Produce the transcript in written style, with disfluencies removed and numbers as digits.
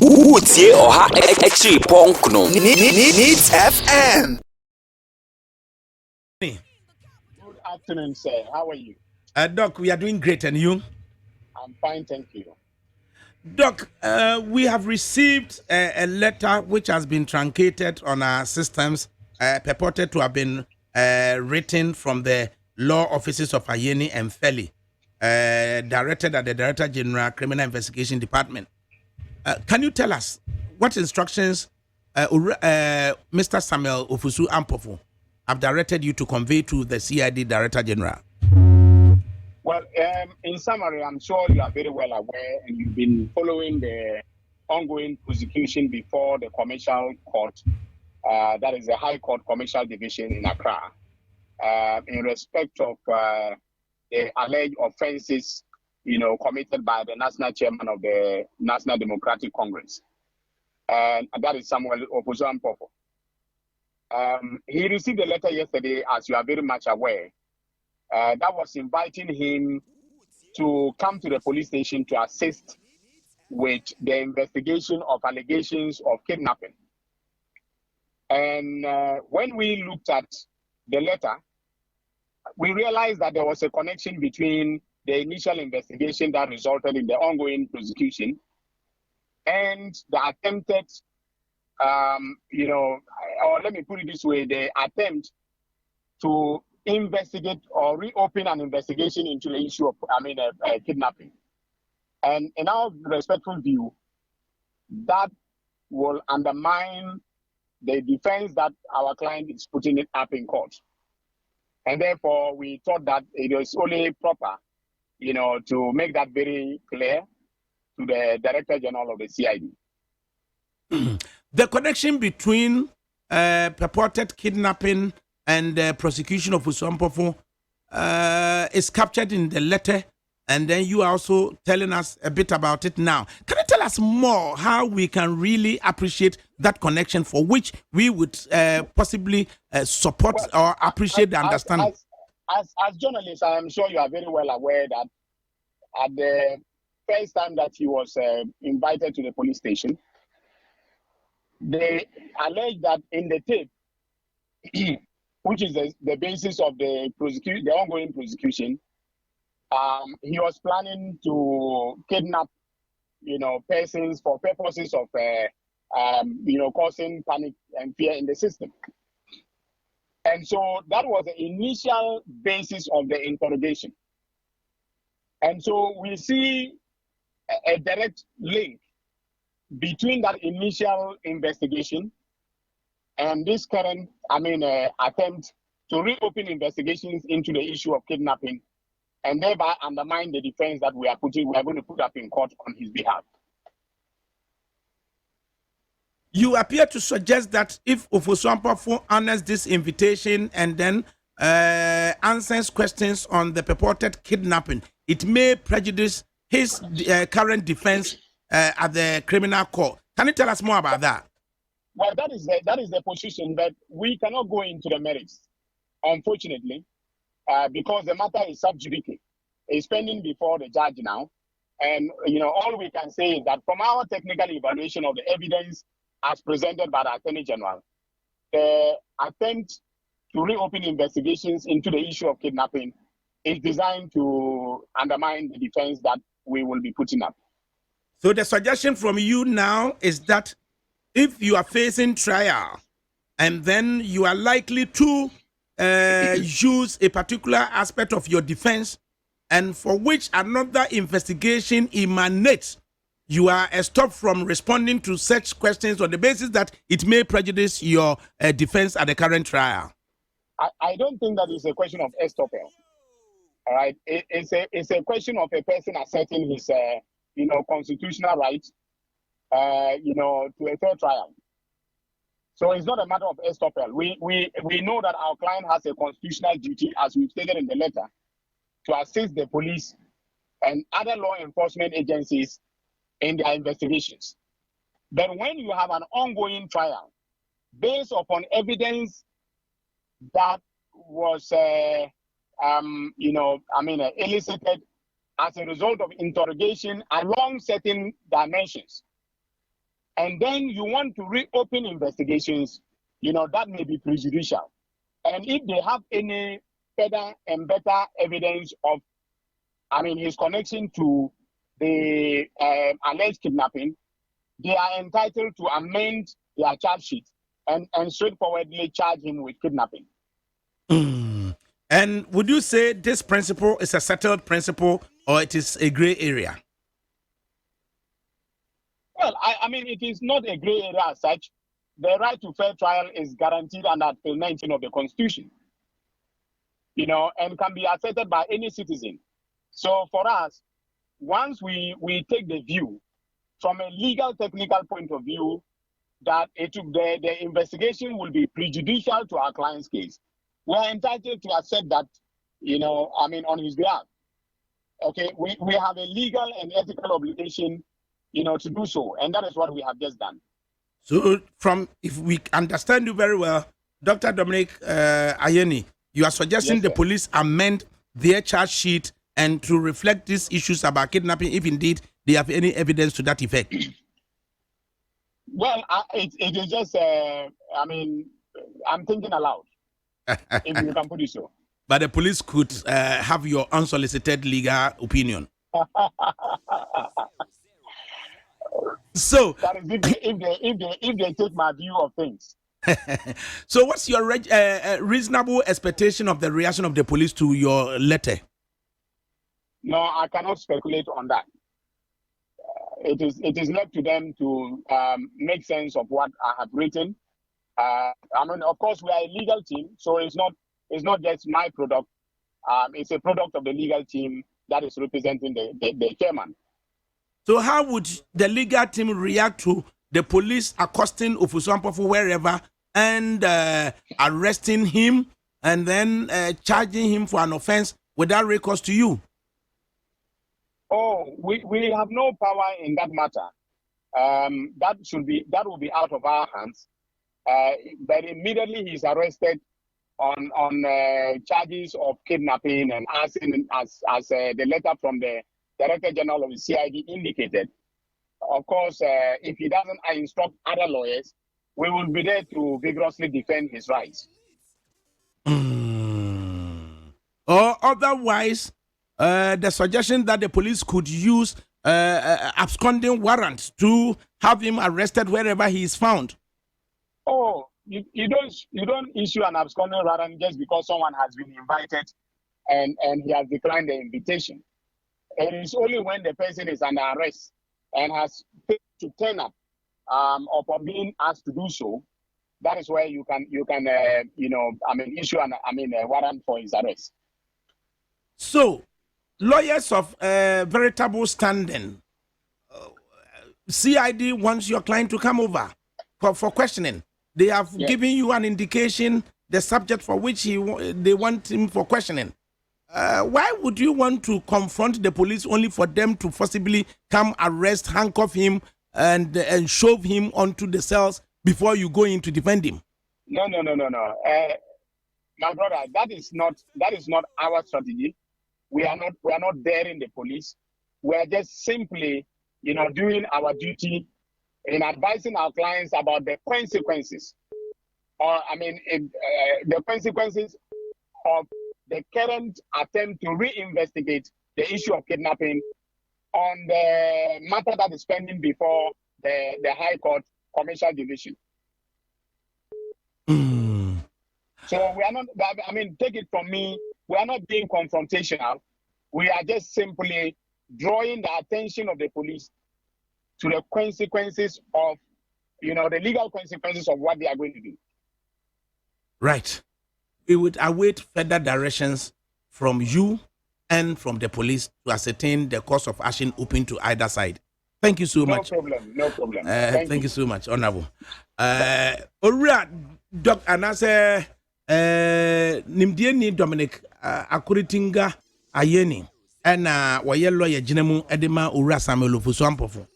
Utie oha echi ponkno. Needs FM. Good afternoon, sir. How are you? Doc, we are doing great, and you? I'm fine, thank you. Doc, we have received a letter which has been truncated on our systems, purported to have been written from the law offices of Ayeni and Feli, directed at the Director General Criminal Investigation Department. Can you tell us what instructions Mr. Samuel Ofosu Ampofo have directed you to convey to the CID Director General? Well, in summary, I'm sure you are very well aware and you've been following the ongoing prosecution before the commercial court, that is the High Court Commercial Division in Accra, in respect of the alleged offenses, committed by the national chairman of the National Democratic Congress, and that is Samuel Ofosu Ampofo. He received a letter yesterday, as you are very much aware, that was inviting him to come to the police station to assist with the investigation of allegations of kidnapping. And when we looked at the letter, we realized that there was a connection between the initial investigation that resulted in the ongoing prosecution and the attempted, or let me put it this way, the attempt to investigate or reopen an investigation into the issue of, kidnapping. And in our respectful view, that will undermine the defense that our client is putting it up in court. And therefore, we thought that it was only proper, to make that very clear to the Director General of the CID. The connection between purported kidnapping and the prosecution of Ofosu Ampofo is captured in the letter, and then you are also telling us a bit about it now. Can you tell us more how we can really appreciate that connection, for which we would possibly support or appreciate the understanding? As journalists, I am sure you are very well aware that at the first time that he was invited to the police station, they alleged that in the tape, which is the basis of the ongoing prosecution, he was planning to kidnap, persons for purposes of, causing panic and fear in the system. And so that was the initial basis of the interrogation. And so we see a direct link between that initial investigation and this current, attempt to reopen investigations into the issue of kidnapping, and thereby undermine the defense that we are going to put up in court on his behalf. You appear to suggest that if Ofosu Ampofo honors this invitation and then answers questions on the purported kidnapping, it may prejudice his current defense at the criminal court. Can you tell us more about that? Well, that is the position, but we cannot go into the merits, unfortunately, because the matter is sub judice. It's pending before the judge now. And, all we can say is that from our technical evaluation of the evidence as presented by the Attorney General, the attempt to reopen investigations into the issue of kidnapping is designed to undermine the defense that we will be putting up. So the suggestion from you now is that if you are facing trial and then you are likely to use a particular aspect of your defense and for which another investigation emanates, you are stopped from responding to such questions on the basis that it may prejudice your defense at the current trial. I don't think that is a question of estoppel. All right, it's a question of a person asserting his constitutional right to a fair trial. So it's not a matter of estoppel. We know that our client has a constitutional duty, as we've stated in the letter, to assist the police and other law enforcement agencies in their investigations. But when you have an ongoing trial based upon evidence that was, elicited as a result of interrogation along certain dimensions, and then you want to reopen investigations, that may be prejudicial. And if they have any further and better evidence of, his connection to the alleged kidnapping, they are entitled to amend their charge sheet and straightforwardly charge him with kidnapping. And would you say this principle is a settled principle or it is a gray area? Well, it is not a gray area as such. The right to fair trial is guaranteed under Article 19 of the Constitution, and can be asserted by any citizen. So for us, once we take the view from a legal technical point of view that the investigation will be prejudicial to our client's case, we're entitled to accept that, on his behalf. Okay, we have a legal and ethical obligation, to do so, and that is what we have just done. So, if we understand you very well, Dr. Dominic Ayeni, you are suggesting the police amend their charge sheet and to reflect these issues about kidnapping, if indeed they have any evidence to that effect. Well, it is just, I'm thinking aloud, if you can put it so. But the police could have your unsolicited legal opinion. So, that is if they take my view of things. So, what's your reasonable expectation of the reaction of the police to your letter? No, I cannot speculate on that. It is left to them to make sense of what I have written. Of course, we are a legal team, so it's not just my product. It's a product of the legal team that is representing the chairman. So how would the legal team react to the police accosting Ofosu Ampofo wherever and arresting him and then charging him for an offense without recourse to you? Oh, we have no power in that matter. That will be out of our hands. But immediately he's arrested on charges of kidnapping and arson, as the letter from the Director General of the CID indicated. Of course, if he doesn't instruct other lawyers, we will be there to vigorously defend his rights. Or otherwise, the suggestion that the police could use absconding warrants to have him arrested wherever he is found. Oh, you don't issue an absconding warrant just because someone has been invited and he has declined the invitation. It is only when the person is under arrest and has failed to turn up or being asked to do so, that is where you can issue a warrant for his arrest. So, lawyers of veritable standing, CID wants your client to come over for questioning. They have given you an indication, the subject for which they want him for questioning. Why would you want to confront the police only for them to possibly come arrest, handcuff him, and shove him onto the cells before you go in to defend him? No. My brother, that is not our strategy. We are not daring the police. We are just simply, doing our duty in advising our clients about the consequences, the consequences of the current attempt to reinvestigate the issue of kidnapping on the matter that is pending before the High Court Commercial Division. So we are not, take it from me, we are not being confrontational. We are just simply drawing the attention of the police to the consequences of, the legal consequences of what they are going to do. Right. We would await further directions from you and from the police to ascertain the course of action open to either side. Thank you so much. No problem. Thank you so much, Honorable. Alright, Dr. Anase Nimdieni Dominic Akuritinga Ayeni and Wayelo Yajinemu Edema Ura Samuel Ofosu Ampofo.